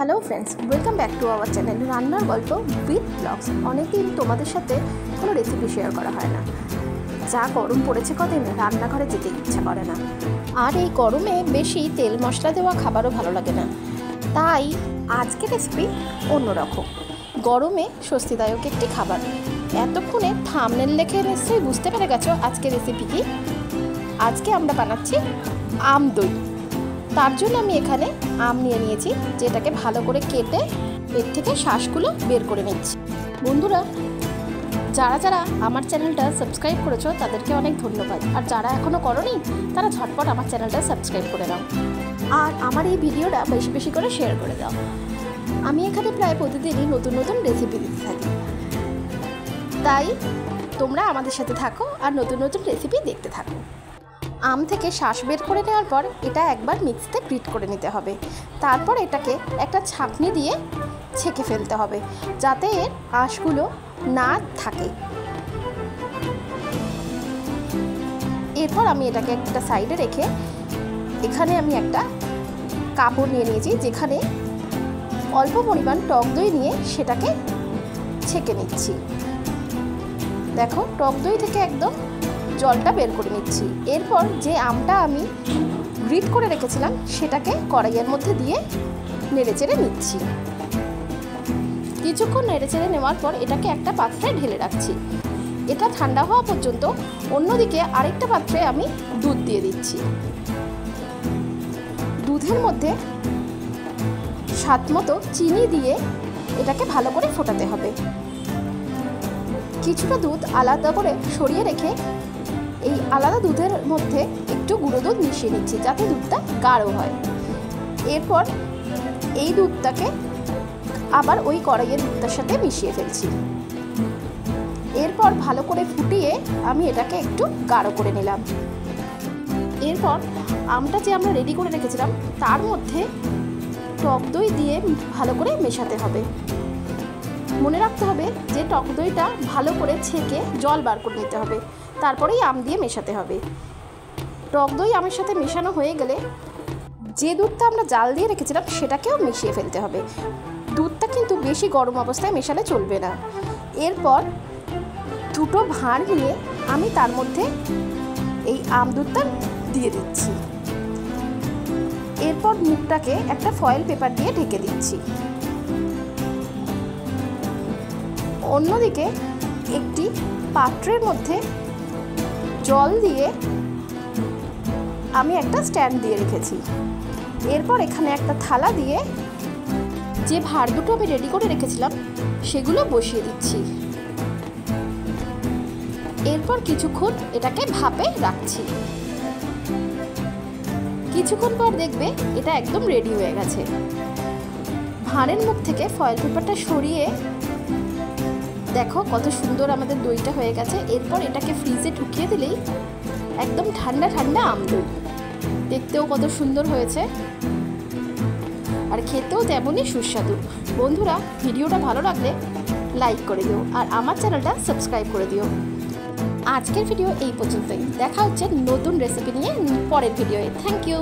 Hello friends, welcome back to our channel রান্নার গল্প with blogs. অনেকদিন তোমাদের সাথে কোনো রেসিপি শেয়ার করা হয় না। যা গরম পড়েছে কদিন, রান্নাঘরে যেতে ইচ্ছা করে না। আর এই গরমে বেশি তেল মশলা দেওয়া খাবারও ভালো লাগে না। তাই আজকের রেসিপি অন্যরকম, গরমে স্বস্তিদায়ক একটি খাবার। এতক্ষণে থাম্বনেল দেখে নিশ্চয়ই বুঝতে পেরে গেছো আজকের রেসিপি কি। আজকে আমরা বানাচ্ছি আম দই। তার জন্য আমি এখানে আম নিয়ে নিয়েছি, যেটাকে ভালো করে কেটে এর থেকে শ্বাসগুলো বের করে নিচ্ছি। বন্ধুরা, যারা যারা আমার চ্যানেলটা সাবস্ক্রাইব করেছো তাদেরকে অনেক ধন্যবাদ। আর যারা এখনও করোনি তারা ঝটপট আমার চ্যানেলটা সাবস্ক্রাইব করে দাও। আর আমার এই ভিডিওটা বেশি বেশি করে শেয়ার করে দাও। আমি এখানে প্রায় প্রতিদিনই নতুন নতুন রেসিপি দিতে থাকি, তাই তোমরা আমাদের সাথে থাকো আর নতুন নতুন রেসিপি দেখতে থাকো। আম থেকে শ্বাস বের করে নেওয়ার পর এটা একবার মিক্সিতে গ্রিট করে নিতে হবে। তারপর এটাকে একটা ছাঁকনি দিয়ে ছেঁকে ফেলতে হবে, যাতে এর আঁশগুলো না থাকে। এরপর আমি এটাকে একটা সাইডে রেখে এখানে আমি একটা কাপড় নিয়ে নিয়েছি, যেখানে অল্প পরিমাণ টক দই নিয়ে সেটাকে ছেঁকে নিচ্ছি। দেখো, টক দই থেকে একদম জলটা বের করে নিচ্ছি। এরপর যে আমটা আমি গ্রিট করে রেখেছিলাম সেটাকে কড়াইয়ের মধ্যে দিয়ে নেড়েচেড়ে নিচ্ছি। কিছুক্ষণ নেড়েচেড়ে নেওয়ার পর এটাকে একটা পাত্রে ঢেলে রাখছি। এটা ঠান্ডা হওয়া পর্যন্ত অন্যদিকে আরেকটা পাত্রে আমি দুধ দিয়ে দিচ্ছি। দুধের মধ্যে স্বাদ মতো চিনি দিয়ে এটাকে ভালো করে ফোটাতে হবে। কিছুটা দুধ আলাদা করে সরিয়ে রেখে এই আলাদা দুধের মধ্যে একটু গুঁড়ো দুধ মিশিয়ে নিচ্ছি, যাতে দুধটা গাঢ় হয়। এরপর এই দুধটাকে আবার ওই কড়াইয়ের দুধটার সাথে মিশিয়ে ফেলছি। এরপর ভালো করে ফুটিয়ে আমি এটাকে একটু গাঢ় করে নিলাম। এরপর আমটা যে আমরা রেডি করে রেখেছিলাম তার মধ্যে টক দই দিয়ে ভালো করে মেশাতে হবে। মনে রাখতে হবে যে টক দইটা ভালো করে ছেঁকে জল বার করে নিতে হবে, তারপরেই আম দিয়ে মেশাতে হবে। টক দই আমের সাথে মেশানো হয়ে গেলে যে দুধটা আমরা জাল দিয়ে রেখেছিলাম সেটাকেও মিশিয়ে ফেলতে হবে। দুধটা কিন্তু বেশি গরম অবস্থায় মেশালে চলবে না। এরপর দুটো ভাঁড় নিয়ে আমি তার মধ্যে এই আম দুধটা দিয়ে দিচ্ছি। এরপর মুখটাকে একটা ফয়েল পেপার দিয়ে ঢেকে দিচ্ছি। অন্যদিকে একটি পাত্রের মধ্যে জল দিয়ে আমি একটা স্ট্যান্ড দিয়ে রেখেছি। এরপর এখানে একটা থালা দিয়ে যে ভাঁড় দুটো আমি রেডি করে রেখেছিলাম সেগুলো বসিয়ে দিচ্ছি। এরপর কিছুক্ষণ এটাকে ভাপে রাখছি। কিছুক্ষণ পর দেখবে এটা একদম রেডি হয়ে গেছে। ভাঁড়ের মুখ থেকে ফয়েল পেপারটা সরিয়ে দেখো কত সুন্দর আমাদের দইটা হয়ে গেছে। এরপর এটাকে ফ্রিজে ঢুকিয়ে দিলেই একদম ঠান্ডা ঠান্ডা আম দই। দেখতেও কত সুন্দর হয়েছে আর খেতেও তেমনই সুস্বাদু। বন্ধুরা, ভিডিওটা ভালো লাগলে লাইক করে দিও আর আমার চ্যানেলটা সাবস্ক্রাইব করে দিও। আজকের ভিডিও এই পর্যন্তই। দেখা হচ্ছে নতুন রেসিপি নিয়ে পরের ভিডিওয়ে। Thank you.